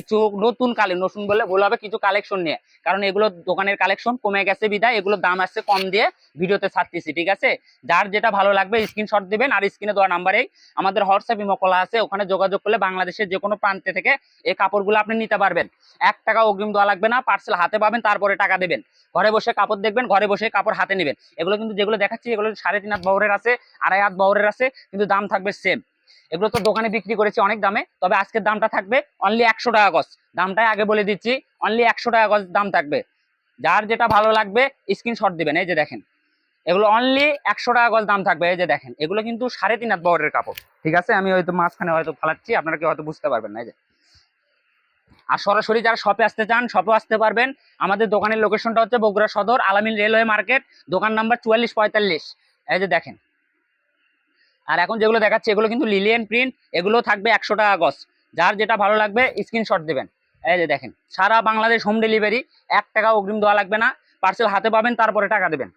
কিছু নতুন বলে ভুল হবে, কিছু কালেকশন নিয়ে, কারণ এগুলো দোকানের কালেকশন কমে গেছে বিদায় এগুলোর দাম আসছে কম দিয়ে ভিডিওতে ছাড়তেছি। ঠিক আছে, যার যেটা ভালো লাগবে স্ক্রিনশট দিবেন, আর স্ক্রিনে দেওয়া নাম্বারেই আমাদের হোয়াটসঅ্যাপ ইমো খোলা আছে, ওখানে যোগাযোগ করলে বাংলাদেশের যে কোনো প্রান্তে থেকে এই কাপড়গুলো আপনি নিতে পারবেন। 1 টাকা অগ্রিম দেওয়া লাগবে না, পার্সেল হাতে পাবেন, তারপরে টাকা দেবেন। ঘরে বসে কাপড় দেখবেন, ঘরে বসে কাপড় হাতে নেবেন। এগুলো কিন্তু যেগুলো দেখাচ্ছি এগুলো 3.5 হাত বহরের আছে, 2.5 হাত বহরের আছে, কিন্তু দাম থাকবে সেম। এগুলো তো দোকানে বিক্রি করেছি অনেক দামে, তবে আজকের দামটা থাকবে অনলি 100 টাকা গজ। দামটাই আগে বলে দিচ্ছি, অনলি 100 টাকা গজ দাম থাকবে। যার যেটা ভালো লাগবে স্ক্রিনশট দিবেন। এই যে দেখেন, এগুলো অনলি 100 টাকা গজ দাম থাকবে। এই যে দেখেন, এগুলো কিন্তু 3.5 হাত বহরের কাপড়। ঠিক আছে, আমি হয়তো মাঝখানে হয়তো ফালাচ্ছি, আপনারা কি হয়তো বুঝতে পারবেন না। এই যে, আর সরাসরি যারা শপে আসতে চান শপেও আসতে পারবেন। আমাদের দোকানের লোকেশনটা হচ্ছে বগুড়া সদর আলামিন রেলওয়ে মার্কেট, দোকান নাম্বার 4445। এই যে দেখেন, আর এখন যেগুলো দেখাচ্ছি এগুলো কিন্তু লিলিয়ান প্রিন্ট, এগুলো থাকবে 100 টাকা গজ। যার যেটা ভালো লাগবে স্ক্রিনশট দেবেন। এই যে দেখেন, সারা বাংলাদেশ হোম ডেলিভারি, 1 টাকা অগ্রিম দেওয়া লাগবে না, পার্সেল হাতে পাবেন, তারপরে টাকা দেবেন।